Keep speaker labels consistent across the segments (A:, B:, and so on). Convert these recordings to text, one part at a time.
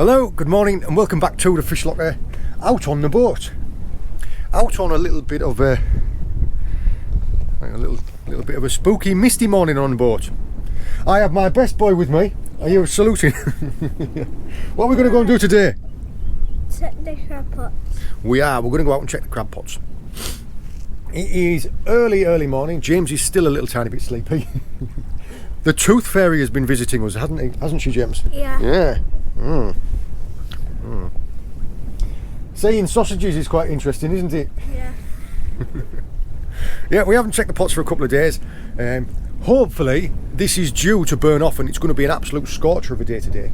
A: Hello, good morning and welcome back to the FishLocker. Out on the boat. Out on a little bit of a little bit of a spooky, misty morning on the boat. I have my best boy with me. Are you saluting? What are we going to go and do today?
B: Check the crab pots.
A: We're going to go out and check the crab pots. It is early morning. James is still a little tiny bit sleepy. The tooth fairy has been visiting us, hasn't she, James?
B: Yeah.
A: Yeah. Seeing sausages is quite interesting, isn't it?
B: Yeah.
A: Yeah, we haven't checked the pots for a couple of days. Hopefully this is due to burn off and it's going to be an absolute scorcher of a day today.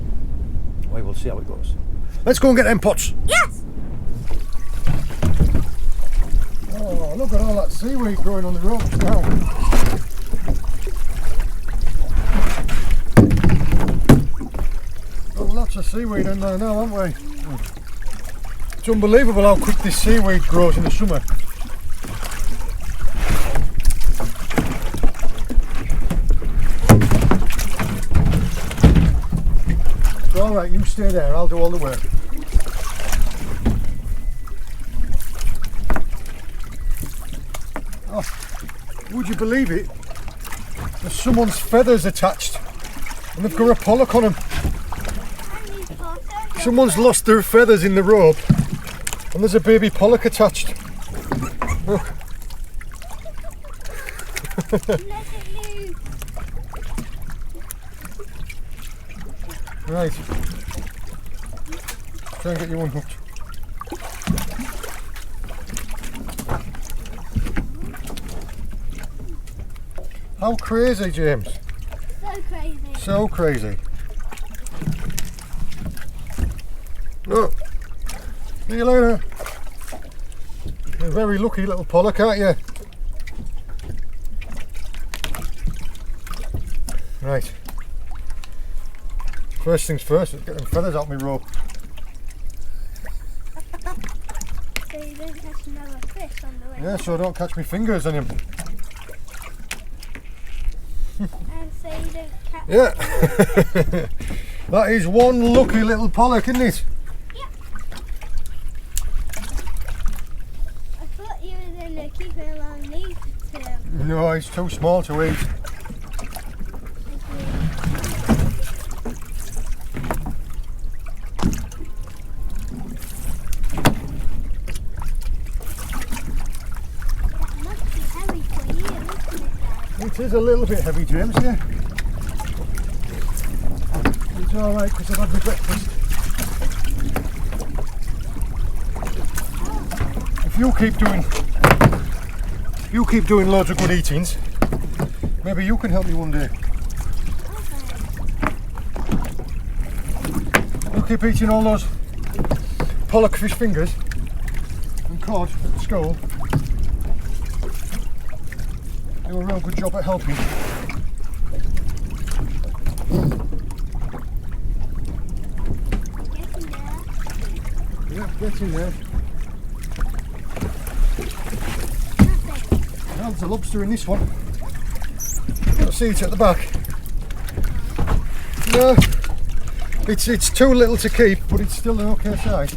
A: Well, we'll see how it goes. Let's go and get them pots.
B: Yes!
A: Oh, look at all that seaweed growing on the ropes now. Got lots of seaweed in there now, haven't we? It's unbelievable how quick this seaweed grows in the summer. It's alright, you stay there, I'll do all the work. Oh, would you believe it? There's someone's feathers attached and they've got a pollock on them. Someone's lost their feathers in the rope and there's a baby pollock attached. Look. Right. Try and get you unhooked. How crazy, James?
B: So crazy.
A: So crazy. Look. See you later. You're a very lucky little pollock, aren't you? Right. First things first, let's get them feathers out of my rope.
B: So you don't catch another fish on the way.
A: Yeah, so I don't catch my fingers on him.
B: And so you don't catch.
A: Yeah. That is one lucky little pollock, isn't it?
B: Yeah. I thought you were going to keep it along these two.
A: No, it's too small to eat. It is a little bit heavy, James, yeah. It's alright because I've had my breakfast. If you keep doing loads of good eatings, maybe you can help me one day. You keep eating all those pollock fish fingers and cod at the school. Do a real good job at helping. Yeah, get in there. Well, there's a lobster in this one. Can't see it at the back. No, it's too little to keep, but it's still an okay size.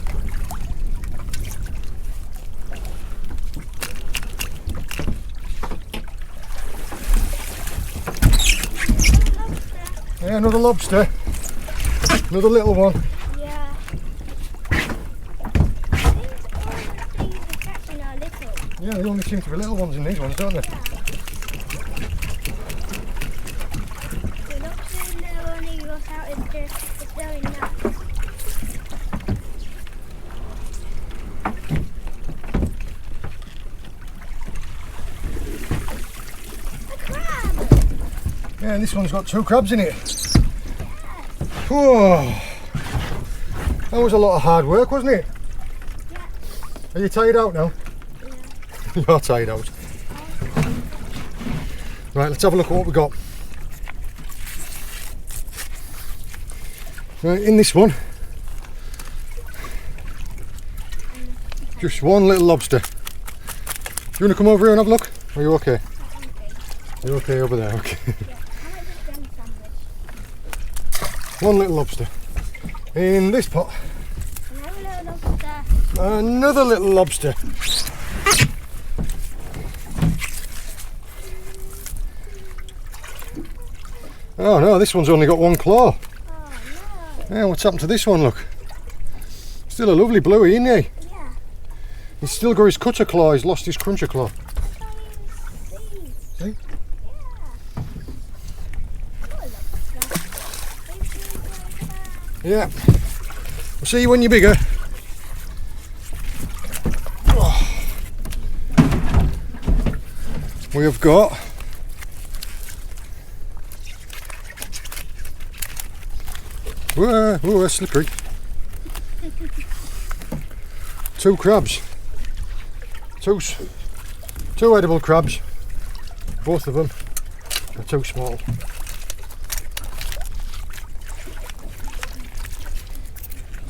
A: Yeah, another lobster. Another little one.
B: Yeah. I think all the things we're catching are little.
A: Yeah, they only seem to be little ones in these ones, don't they?
B: Yeah. The lobster in there only got out into the going nuts. A crab!
A: Yeah, and this one's got 2 crabs in it. Whoa. That was a lot of hard work, wasn't it?
B: Yeah.
A: Are you tired out now?
B: Yeah.
A: You're tired out. Right, let's have a look at what we got. Right, in this one, just one little lobster. Do you want to come over here and have a look? Are you okay? You're okay over there, okay.
B: Yeah. How much is them sandwich?
A: One little lobster. In this pot,
B: Another little lobster.
A: another little lobster. Oh no, this one's only got one claw.
B: Oh no.
A: Yeah, what's happened to this one, look? Still a lovely bluey, isn't he?
B: Yeah.
A: He's still got his cutter claw, he's lost his cruncher claw. See? Yeah. We'll see you when you're bigger. Oh. We have got whoa, that's slippery. 2 crabs. Two edible crabs. Both of them are too small.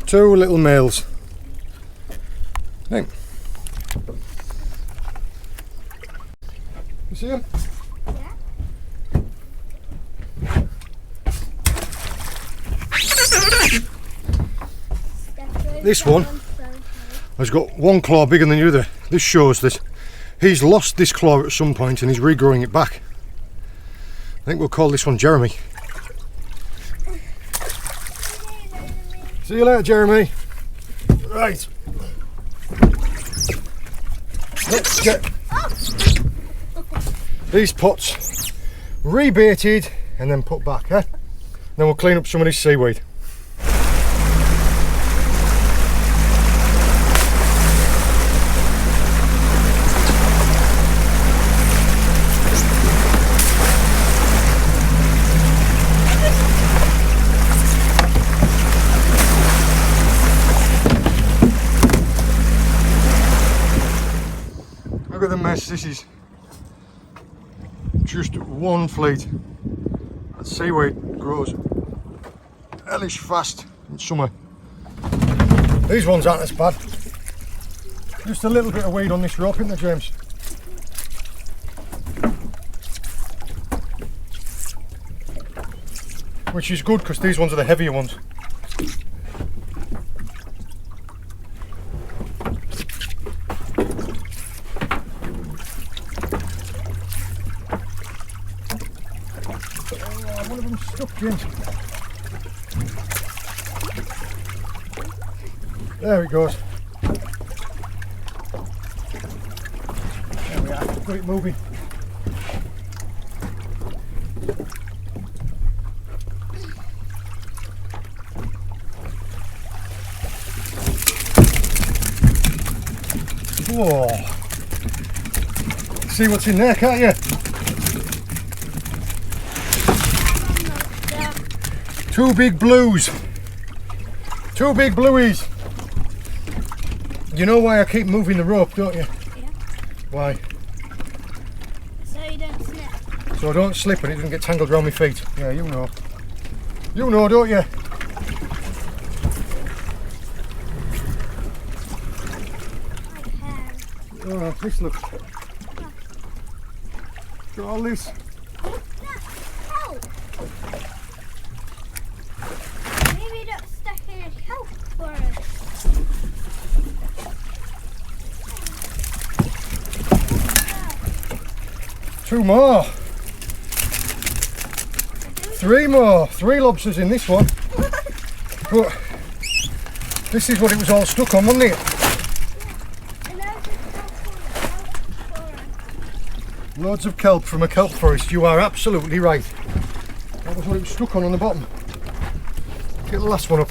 A: Two little males. Hey. You see them? This one has got one claw bigger than the other. This shows that he's lost this claw at some point and he's regrowing it back. I think we'll call this one Jeremy. See you later, Jeremy. Right. Let's get these pots rebaited and then put back, eh? Then we'll clean up some of this seaweed. Look at the mess, this is just one fleet. That seaweed grows hellish fast in summer. These ones aren't as bad. Just a little bit of weed on this rope, isn't there, James? Which is good because these ones are the heavier ones. One of them stuck, James. There it goes. There we are, got it moving. Whoa. See what's in there, can't you? Two big blues. Two big blueies. You know why I keep moving the rope, don't you?
B: Yeah.
A: Why?
B: So you don't slip.
A: So I don't slip and it doesn't get tangled around my feet. Yeah, you know. You know, don't you? Oh, this looks. Got all this.
B: Kelp. Maybe don't stuck in a kelp for us.
A: 2 more. 3 more. 3 lobsters in this one. But this is what it was all stuck on, wasn't it? Loads of kelp from a kelp forest. You are absolutely right. That was what it was stuck on the bottom. Get the last one up.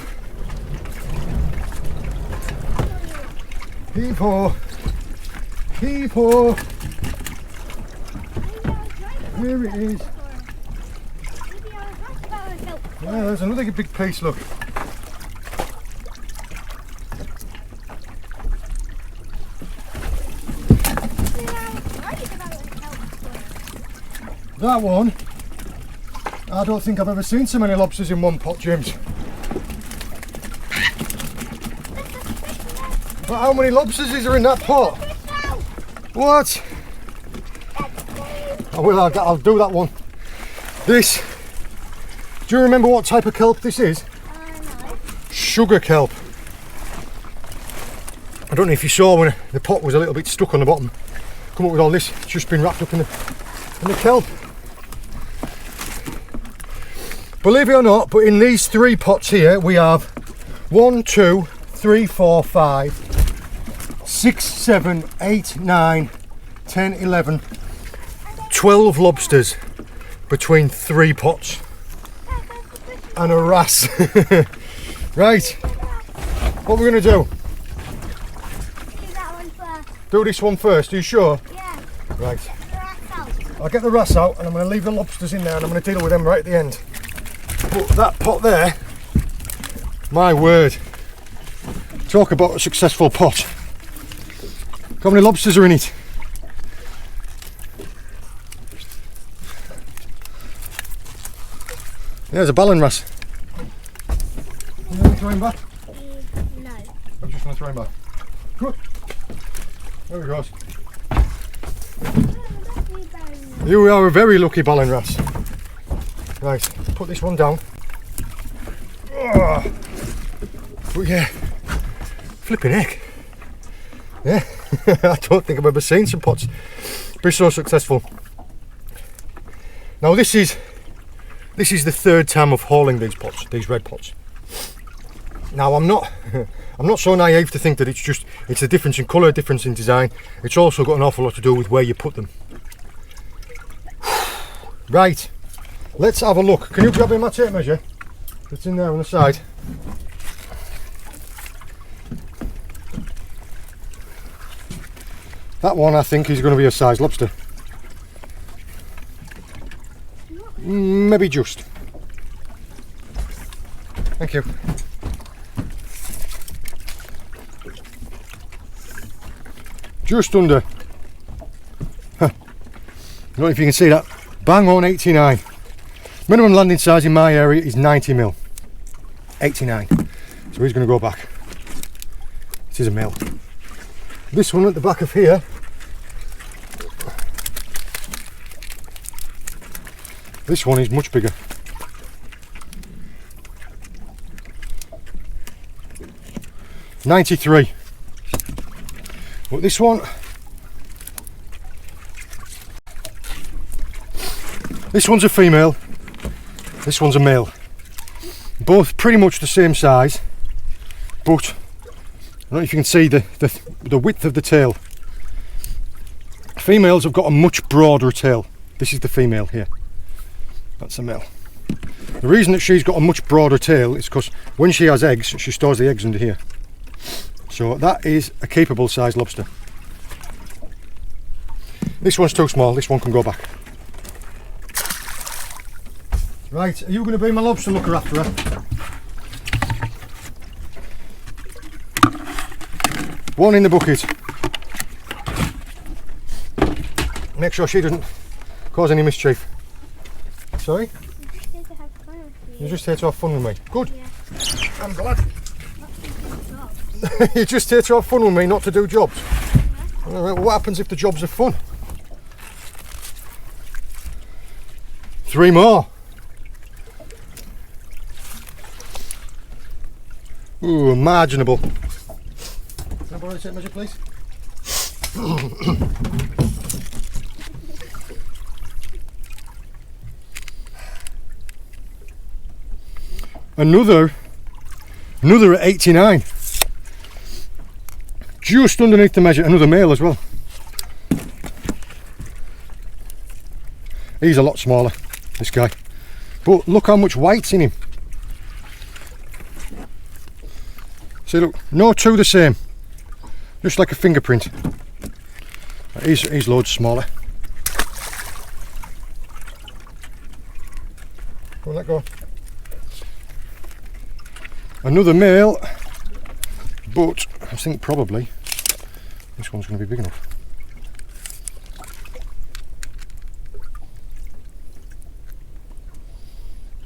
A: Heave ho. Heave ho. Here it is. Yeah, there's another big piece, look. That one, I don't think I've ever seen so many lobsters in one pot, James. But how many lobsters is there in that pot? What? I will, I'll do that one. This, do you remember what type of kelp this is?
B: No.
A: Shh. sugar kelp. I don't know if you saw when the pot was a little bit stuck on the bottom. Come up with all this, it's just been wrapped up in the kelp. Believe it or not, but in these 3 pots here we have 1, 2, 3, 4, 5, 6, 7, 8, 9, 10, 11, 12 lobsters between 3 pots and a wrasse. Right, what we're going to do?
B: Do that one first.
A: Do this one first, are you sure?
B: Yeah.
A: Right,
B: Get the rats out.
A: I'll get the wrasse out and I'm going to leave the lobsters in there and I'm going to deal with them right at the end. But that pot there, my word, talk about a successful pot. Look how many lobsters are in it. There's a ballon wrasse. You going to throw him back?
B: No.
A: I'm just going to throw him back. Good. There he goes. You are a very lucky ballon wrasse. Right, put this one down. Oh, but yeah, flipping heck. Yeah, I don't think I've ever seen some pots be so successful. Now this is the 3rd time of hauling these pots, these red pots. Now I'm not so naive to think that it's a difference in colour, difference in design. It's also got an awful lot to do with where you put them. Right. Let's have a look. Can you grab me my tape measure? It's in there on the side. That one I think is going to be a size lobster. Maybe just. Thank you. Just under. Huh. I don't know if you can see that. Bang on 89. Minimum landing size in my area is 90mm. 89. So he's going to go back. It is a male. This one at the back of here, this one is much bigger. $93. But this one's a female. This one's a male. Both pretty much the same size, but I don't know if you can see the width of the tail. Females have got a much broader tail. This is the female here. That's the male. The reason that she's got a much broader tail is because when she has eggs, she stores the eggs under here. So that is a capable sized lobster. This one's too small. This one can go back. Right, are you going to be my lobster looker after her? One in the bucket. Make sure she doesn't cause any mischief. Sorry? You're just here to have fun with me. Good.
B: Yeah.
A: I'm glad. You're just here to have fun with me, not to do jobs. Yeah. What happens if the jobs are fun? 3 more. Ooh, imaginable. Can I borrow the tape measure, please? Another at 89. Just underneath the measure, another male as well. He's a lot smaller, this guy. But look how much white's in him. See, look, no two the same. Just like a fingerprint. He's loads smaller. Go on, let go. Another male, but I think probably this one's going to be big enough.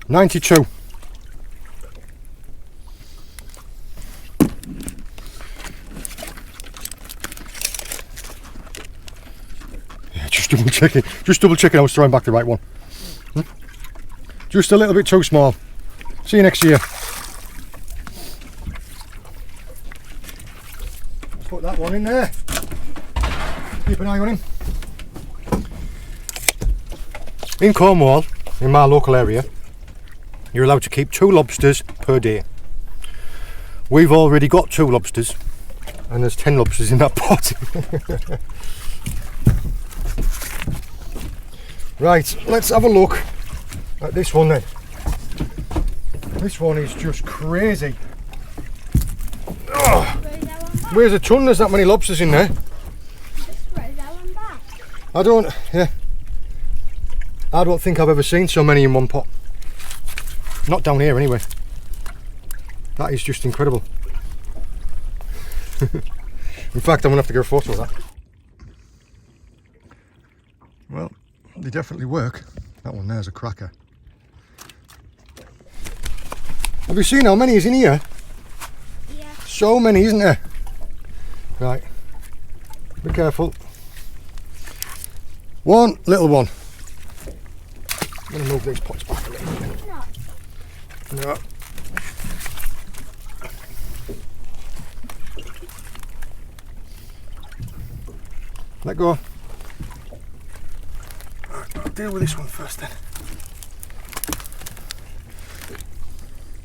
A: $92. Yeah, just double checking. Just double checking I was throwing back the right one. Just a little bit too small. See you next year. put that one in there. Keep an eye on him. In Cornwall, in my local area, you're allowed to keep 2 lobsters per day. We've already got 2 lobsters, and there's 10 lobsters in that pot. Right, let's have a look at this one then. This one is just crazy. Oh, where's a ton? There's that many lobsters in there. I don't think I've ever seen so many in one pot. Not down here anyway. That is just incredible. In fact, I'm gonna have to get a photo of that. Well, they definitely work. That one there's a cracker. Have you seen how many is in here?
B: Yeah.
A: So many, isn't there? Right. Be careful. One little one. I'm going to move these pots back a little bit. No. Let go. Right, I'll deal with this one first then.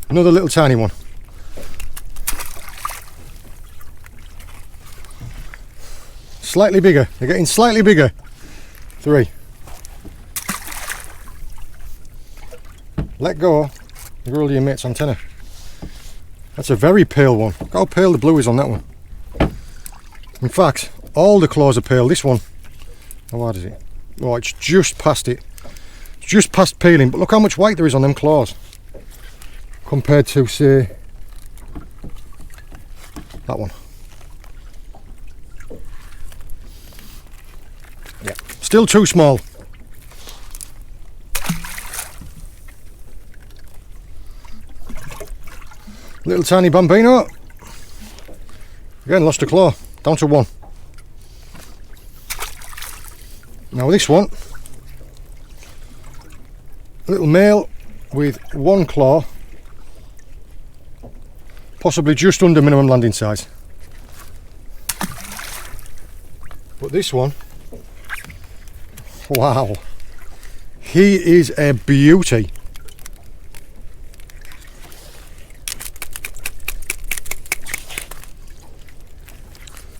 A: Another little tiny one. Slightly bigger. They're getting slightly bigger. 3. Let go. Roll your mate's antenna. That's a very pale one. Look how pale the blue is on that one. In fact, all the claws are pale. This one, how hard is it? Oh, it's just past it. It's just past peeling, but look how much white there is on them claws compared to, say, that one. Yeah, still too small. Little tiny bambino. Again, lost a claw. Down to 1. Now this one, little male with 1 claw, possibly just under minimum landing size. But this one, wow, he is a beauty.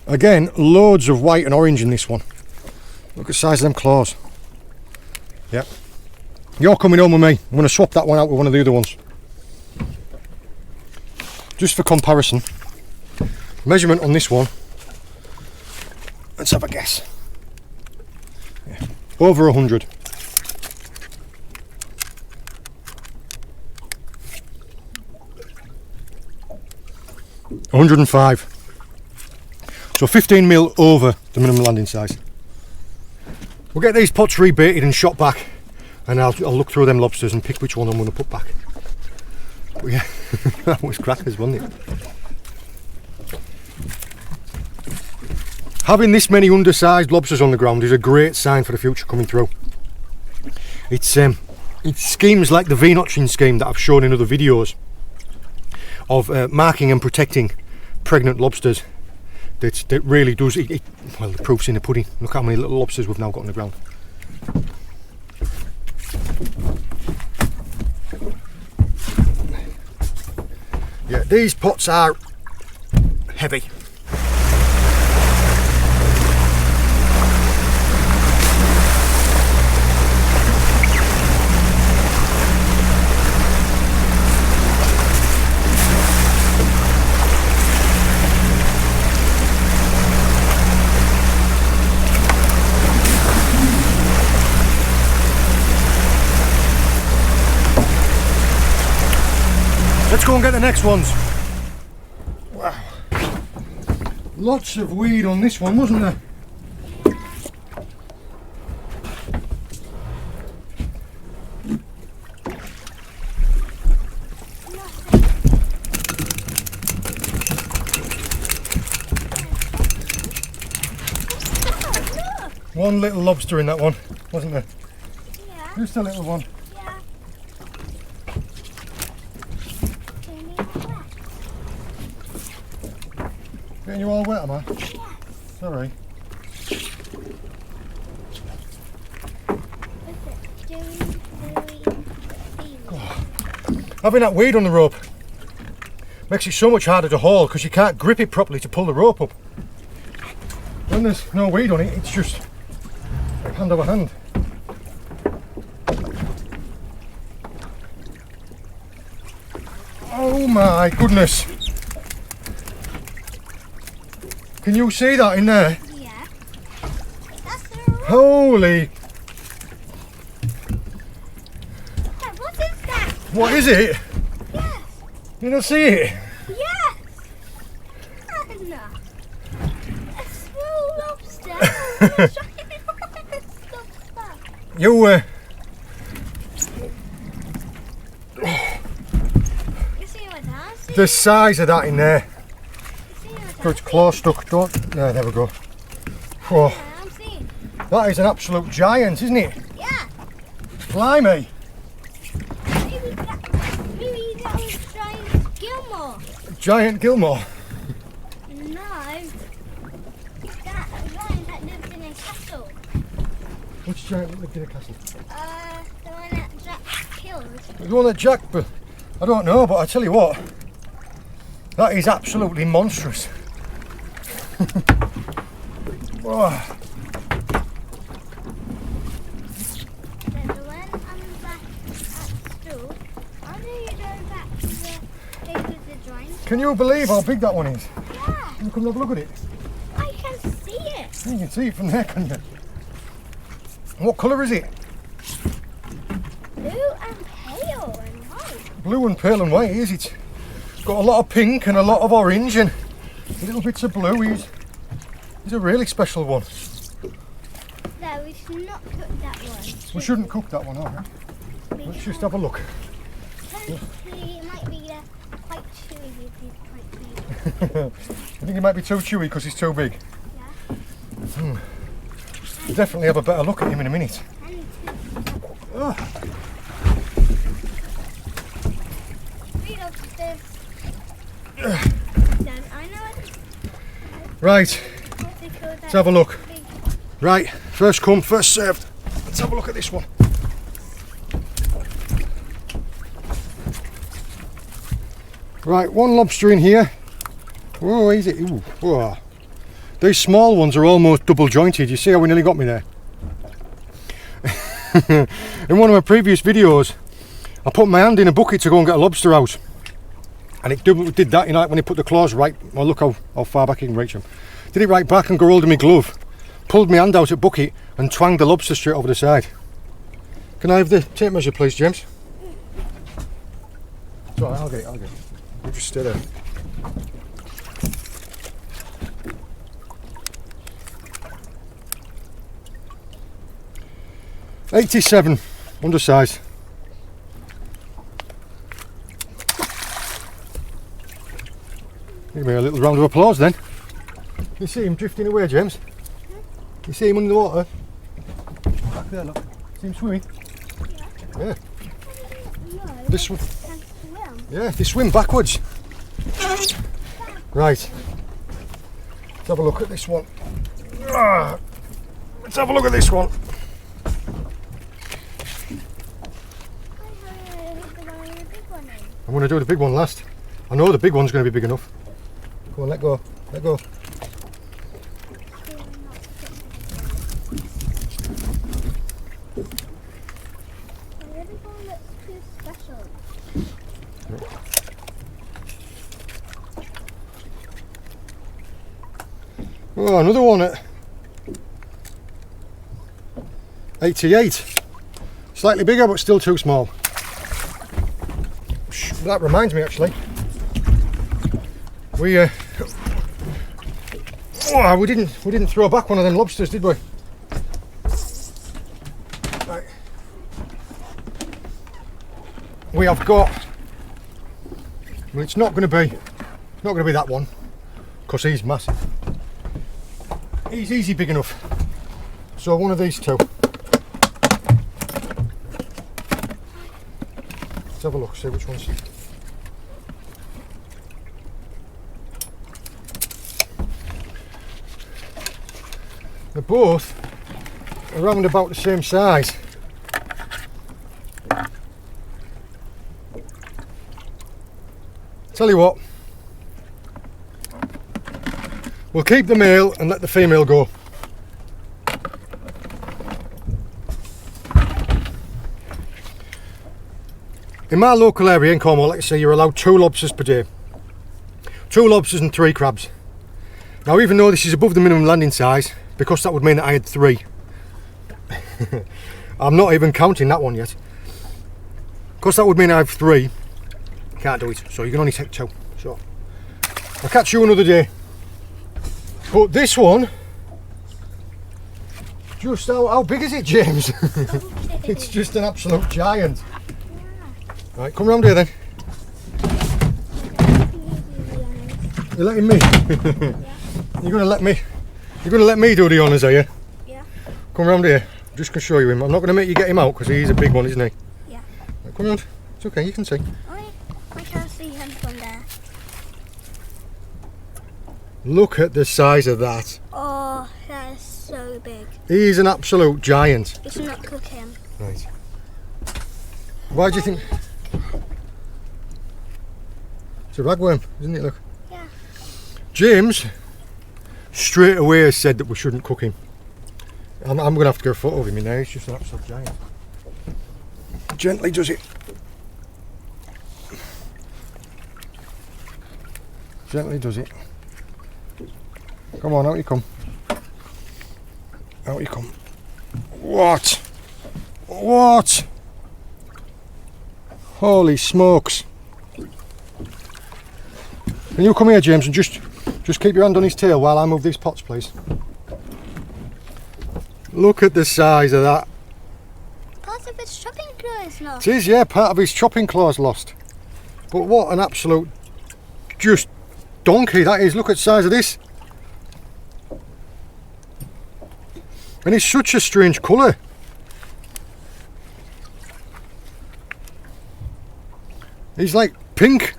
A: Again, loads of white and orange in this one. Look at the size of them claws. Yep. You're coming home with me. I'm going to swap that one out with one of the other ones. Just for comparison. Measurement on this one. Let's have a guess. Yeah. Over 100. $105. So 15 mil over the minimum landing size. We'll get these pots rebaited and shot back, and I'll look through them lobsters and pick which one I'm going to put back. But yeah, that was crackers, wasn't it? Having this many undersized lobsters on the ground is a great sign for the future coming through. It's schemes like the V-notching scheme that I've shown in other videos of marking and protecting pregnant lobsters. That really does it. Well, the proof's in the pudding. Look how many little lobsters we've now got on the ground. Yeah, these pots are heavy. Let's go and get the next ones. Wow. Lots of weed on this one, wasn't there? One little lobster in that one, wasn't there?
B: Yeah.
A: Just a little one.
B: Yeah.
A: Getting you all wet, am I?
B: Yes.
A: Sorry. Having that weed on the rope makes it so much harder to haul because you can't grip it properly to pull the rope up. When there's no weed on it, it's just like hand over hand. Oh my goodness! Can you see that in there?
B: Yeah. That's the rope.
A: Holy!
B: What is that?
A: What is it?
B: Yes.
A: You don't see it?
B: Yes. Anna. A small lobster.
A: You
B: You see what I see?
A: the size of that in there.
B: You see what
A: Good, claw stuck. Don't. There we go. Whoa.
B: I'm seeing?
A: That is an absolute giant, isn't it?
B: Yeah.
A: Blimey.
B: Maybe that was Giant Gilmore.
A: Giant Gilmore.
B: No. That giant that lived in a castle.
A: Which giant that lived in a castle?
B: The one that Jack killed.
A: The one that Jack. But I don't know. But I tell you what, that is absolutely monstrous. Whoa.
B: Then when I'm back at school, I know you're going back to the place with the drawings.
A: Can you believe how big that one is?
B: Yeah,
A: Can you come and have a look at it?
B: I can see it.
A: You can see it from there, can you? What colour is it?
B: Blue and pale and white.
A: Blue and pale and white, is it? Got a lot of pink and a lot of orange and little bits of blue. He's a really special one.
B: No, we should not cook that one.
A: We shouldn't cook that one, are we? Let's just have a look.
B: It might be quite chewy if he's quite big.
A: I think it might be too chewy because he's too big.
B: Yeah.
A: We'll definitely have a better look at him in a minute.
B: And
A: Ah,
B: three lobsters. Then I know
A: right,
B: what they call that.
A: let's have a look.
B: Big.
A: Right, first come, first served. Let's have a look at this one. Right, one lobster in here. Whoa, easy. Ooh, whoa. These small ones are almost double jointed. You see how we nearly got me there? In one of my previous videos, I put my hand in a bucket to go and get a lobster out. And it did that, you know, like when he put the claws right. Well, look how far back you can reach them. Did it right back and got hold of my glove. Pulled my hand out at bucket and twanged the lobster straight over the side. Can I have the tape measure, please, James? It's alright, I'll get it. You just stay there. $87, undersize. Give me a little round of applause then. You see him drifting away, James? You see him under the water? Back there, look. See him swimming? Yeah.
B: No,
A: This one.
B: can swim.
A: Yeah, they swim backwards. Right. Let's have a look at this one. Let's have a look at this one. I'm going to do the big one last. I know the big one's going to be big enough. Come on, let go. Let go. Oh, another one at 88. Slightly bigger, but still too small. That reminds me, actually. We didn't throw back one of them lobsters, did we? Right. We have got. Well, it's not going to be that one, because he's massive. He's easy big enough. So one of these two. Let's have a look, see which one's. They're both around about the same size. Tell you what, we'll keep the male and let the female go. In my local area in Cornwall, like I say, you're allowed 2 lobsters per day. 2 lobsters and 3 crabs. Now, even though this is above the minimum landing size, because that would mean that I had 3. I'm not even counting that one yet. Because that would mean I have 3. Can't do it, so you can only take 2. So I'll catch you another day. But this one, just how big is it, James? It's just an absolute giant. Right, come round here then. You're letting me? Yeah. You're gonna let me do the honours, are you?
B: Yeah.
A: Come round here. I'm just gonna show you him. I'm not gonna make you get him out because he's a big one, isn't he?
B: Yeah.
A: Right, come round. It's okay, you can see.
B: I can't see him from there.
A: Look at the size of that.
B: Oh, that is so big.
A: He's an absolute giant.
B: You should not cook him.
A: Right. Why do you think? It's a ragworm, isn't it? Look.
B: Yeah.
A: James straight away has said that we shouldn't cook him. I'm going to have to get a photo of him in there. He's just an absolute giant. Gently does it. Gently does it. Come on, out you come. Out you come. What? What? Holy smokes. Can you come here, James, and just keep your hand on his tail while I move these pots, please? Look at the size of that.
B: Part of its chopping claws lost.
A: It is, yeah, part of his chopping claws lost. But what an absolute just donkey that is. Look at the size of this. And he's such a strange colour. He's like pink.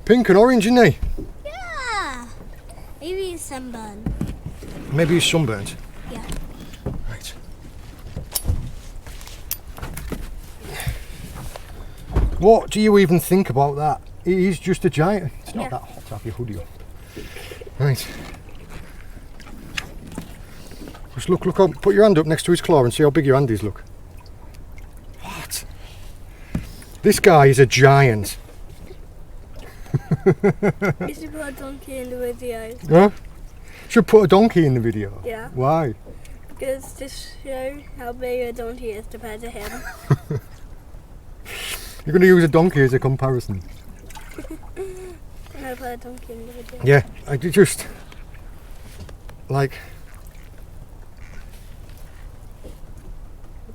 A: Pink and orange, isn't he?
B: Yeah. Maybe he's sunburned.
A: Maybe he's sunburnt.
B: Yeah.
A: Right. What do you even think about that? He's just a giant. It's not that hot to have your hoodie on. Right. Just look up, put your hand up next to his claw and see how big your hand is, look. What? This guy is a giant.
B: You should put a donkey in the video.
A: Huh? Should put a donkey in the video?
B: Yeah.
A: Why?
B: Because to show how big a donkey is compared to him.
A: You're going to use a donkey as a comparison?
B: No, put a donkey in the video.
A: Yeah, I just like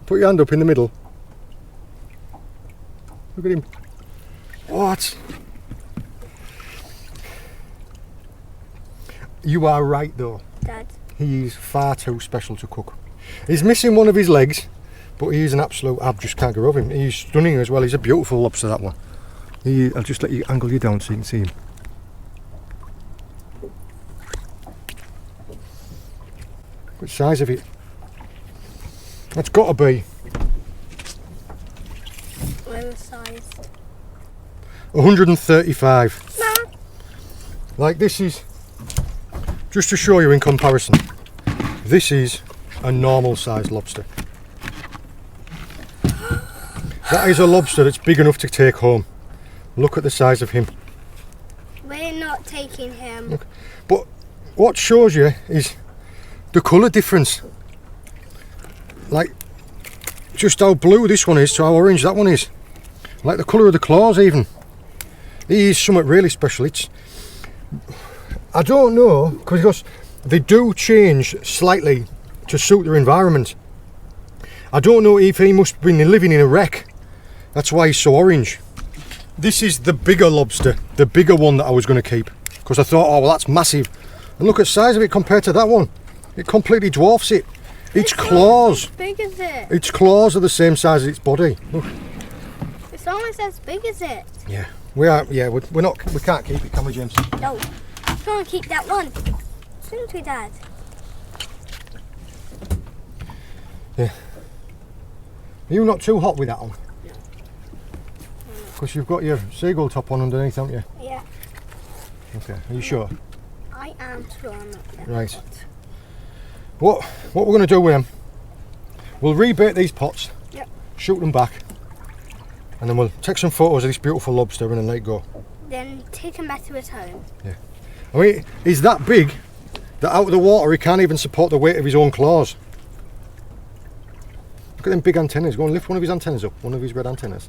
A: put your hand up in the middle. Look at him. What? You are right though.
B: Dad.
A: He's far too special to cook. He's missing one of his legs, but he's an absolute, I just can't get over him. He's stunning as well. He's a beautiful lobster, that one. I'll just let you angle you down so you can see him. What size of it? That's got to be
B: What was size?
A: 135.
B: No.
A: Like this is, just to show you in comparison, this is a normal sized lobster. That is a lobster that's big enough to take home. Look at the size of him.
B: We're not taking him.
A: Look. But what shows you is the colour difference. Like just how blue this one is to how orange that one is. Like the colour of the claws even. He is something really special. I don't know, because they do change slightly to suit their environment. I don't know if he must have been living in a wreck. That's why he's so orange. This is the bigger lobster, the bigger one that I was going to keep. Because I thought, oh well, that's massive. And look at the size of it compared to that one. It completely dwarfs it. Its claws.
B: As big as it.
A: Its claws are the same size as its body. Look.
B: It's almost as big as it.
A: Yeah, we are. Yeah, we're not. We can't keep it, can we, James?
B: No. Can't keep that one. Shouldn't we, Dad?
A: Yeah. Are you not too hot with that on?
B: No.
A: Because you've got your seagull top on underneath, haven't you?
B: Yeah.
A: Okay, are you sure?
B: I am sure I'm not that
A: Right.
B: hot.
A: What we're going to do with them, we'll rebait these pots,
B: Yep.
A: shoot them back, and then we'll take some photos of this beautiful lobster and then let it go.
B: Then take him back to his home.
A: Yeah. I mean, he's that big that out of the water he can't even support the weight of his own claws. Look at them big antennas. Go and lift one of his antennas up, one of his red antennas.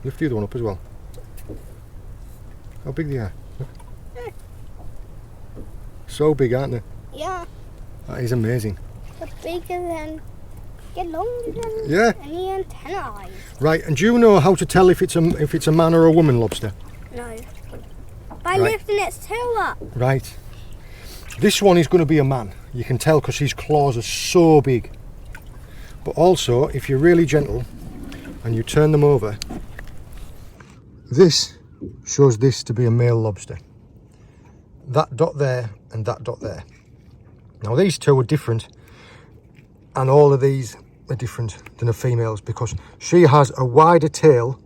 A: Lift the other one up as well. How big they are. Look. So big, aren't they?
B: Yeah.
A: That is amazing.
B: They're bigger than, get longer than
A: Yeah.
B: any antennae.
A: Right, and do you know how to tell if it's a man or a woman lobster?
B: No. By
A: Right.
B: lifting its tail up.
A: Right. This one is going to be a man. You can tell because his claws are so big. But also, if you're really gentle and you turn them over, this shows this to be a male lobster. That dot there and that dot there. Now these two are different, and all of these are different than the females because she has a wider tail.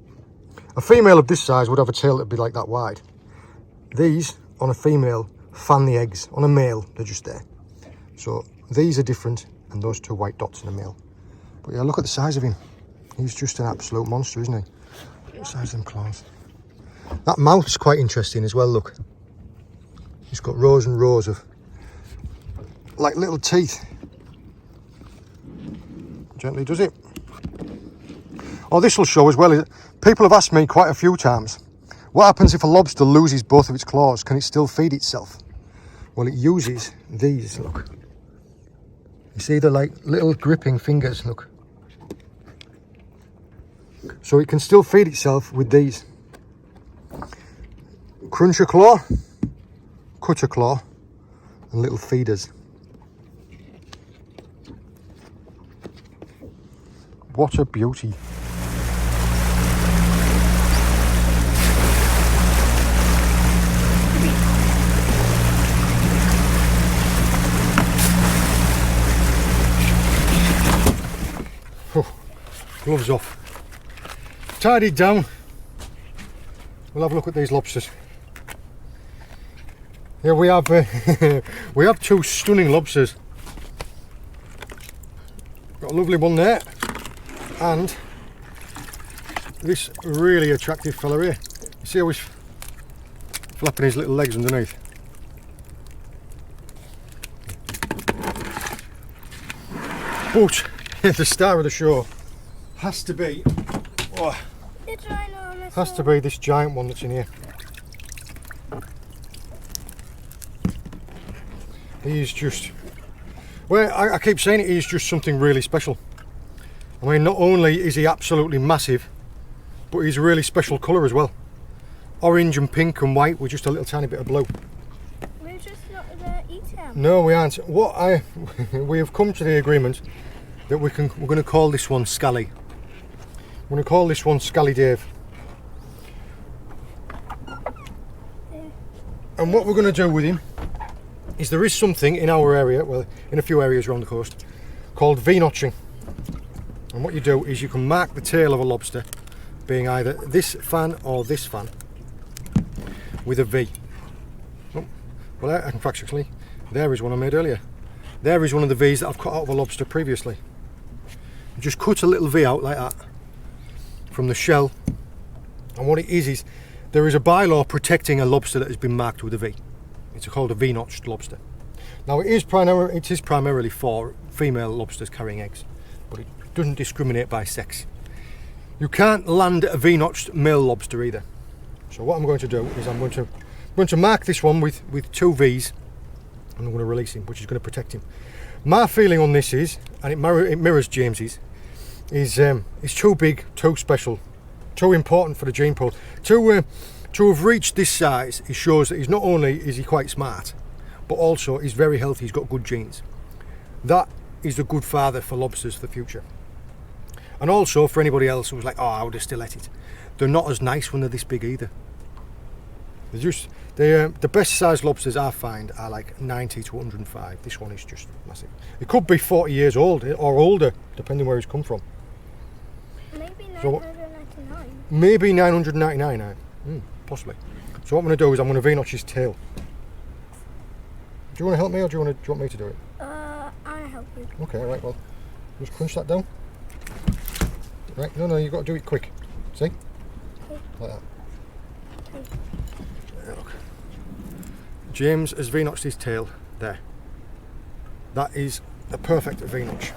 A: A female of this size would have a tail that'd be like that wide. These on a female fan the eggs. On a male they're just there. So these are different, and those two white dots in a male. But yeah, look at the size of him. He's just an absolute monster, isn't he? Look at the size of them claws. That mouth's quite interesting as well, look. He's got rows and rows of like little teeth. Gently does it. Oh, this will show as well. People have asked me quite a few times, what happens if a lobster loses both of its claws? Can it still feed itself? Well, it uses these, look. You see the like little gripping fingers, look. So it can still feed itself with these. Cruncher claw, cutter claw, and little feeders. What a beauty. Oh, gloves off. Tidied down. We'll have a look at these lobsters. Yeah, we have we have two stunning lobsters. Got a lovely one there, and this really attractive fella here. You see how he's flapping his little legs underneath. But the star of the show has to be this giant one that's in here. He's just, well, I keep saying it, he's just something really special. I mean, not only is he absolutely massive, but he's a really special colour as well. Orange and pink and white with just a little tiny bit of blue.
B: We're just not going to eat him.
A: No, we aren't. We have come to the agreement that we're going to call this one Scally. We're going to call this one Scally Dave.
B: Yeah.
A: And what we're going to do with him is there is something in our area, well, in a few areas around the coast, called V-notching. And what you do is you can mark the tail of a lobster being either this fan or this fan with a V. Oh, well, in fact, actually, there is one I made earlier. There is one of the V's that I've cut out of a lobster previously. You just cut a little V out like that from the shell, and what it is there is a bylaw protecting a lobster that has been marked with a V. It's called a V-notched lobster. Now it is primarily for female lobsters carrying eggs, but it doesn't discriminate by sex. You can't land a V-notched male lobster either. So what I'm going to do is I'm going to mark this one with two V's, and I'm going to release him, which is going to protect him. My feeling on this is, and it mirrors James's, is too big, too special, too important for the gene pool. To have reached this size, it shows that he's not only is he quite smart, but also he's very healthy, he's got good genes. That is the good father for lobsters for the future. And also for anybody else who's like, oh, I would have still let it. They're not as nice when they're this big either. They're just the best sized lobsters I find are like 90 to 105. This one is just massive. It could be 40 years old or older, depending where it's come from.
B: Maybe
A: So,
B: 999.
A: maybe 999, possibly. So what I'm going to do is I'm going to V-notch his tail. Do you want to help me, or do you want me to do it?
B: I'll help you.
A: Okay, right, well, just crunch that down. Right, no, you've got to do it quick. See?
B: Okay.
A: Like that.
B: Okay.
A: Yeah, look. James has V-notched his tail there. That is a perfect V-notch.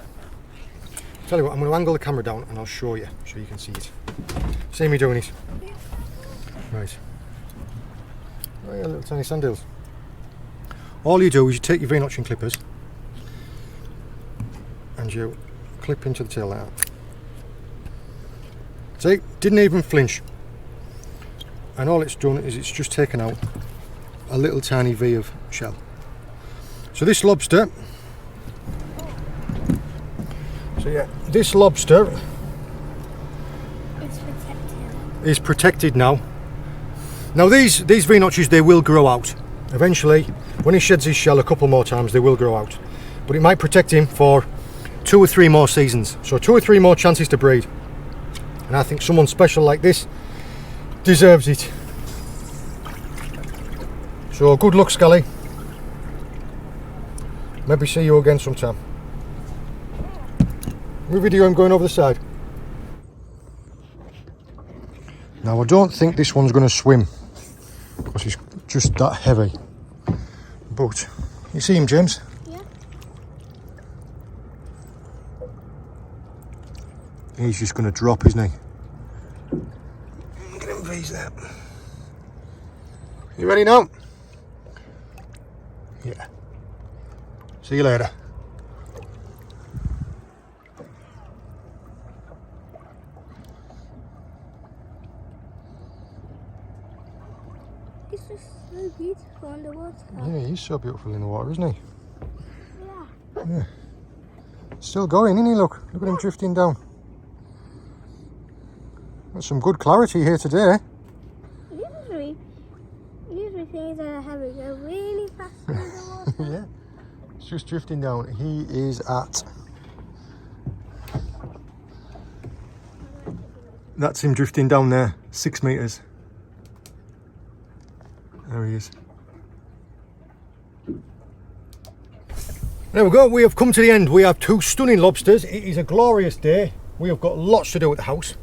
A: Tell you what, I'm going to angle the camera down and I'll show you so you can see it. See me doing it?
B: Yeah.
A: Right. Oh yeah, little tiny sand eels. All you do is you take your V-notching clippers and you clip into the tail like that. See, didn't even flinch. And all it's done is it's just taken out a little tiny V of shell. So this lobster, this lobster is protected now. Now these V-notches, they will grow out. Eventually, when he sheds his shell a couple more times, they will grow out. But it might protect him for 2 or 3 more seasons. So 2 or 3 more chances to breed. And I think someone special like this deserves it. So good luck, Scully. Maybe see you again sometime. Move video, I'm going over the side. Now I don't think this one's going to swim because he's just that heavy. But you see him, James?
B: Yeah.
A: He's just going to drop, isn't he? Look at him, V's there. You ready now? Yeah. See you later.
B: It's just so beautiful underwater.
A: Yeah, he's so beautiful in the water, isn't he?
B: Yeah.
A: Yeah. Still going, isn't he? Look at him drifting down. Got some good clarity here today.
B: Usually things are having go really fast underwater.
A: Yeah. It's just drifting down. He is at... That's him drifting down there, 6 metres. There he is. There we go, we have come to the end. We have 2 stunning lobsters. It is a glorious day. We have got lots to do at the house.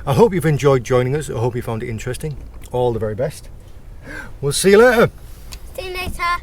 A: I hope you've enjoyed joining us. I hope you found it interesting. All the very best. We'll see you later.
B: See you later.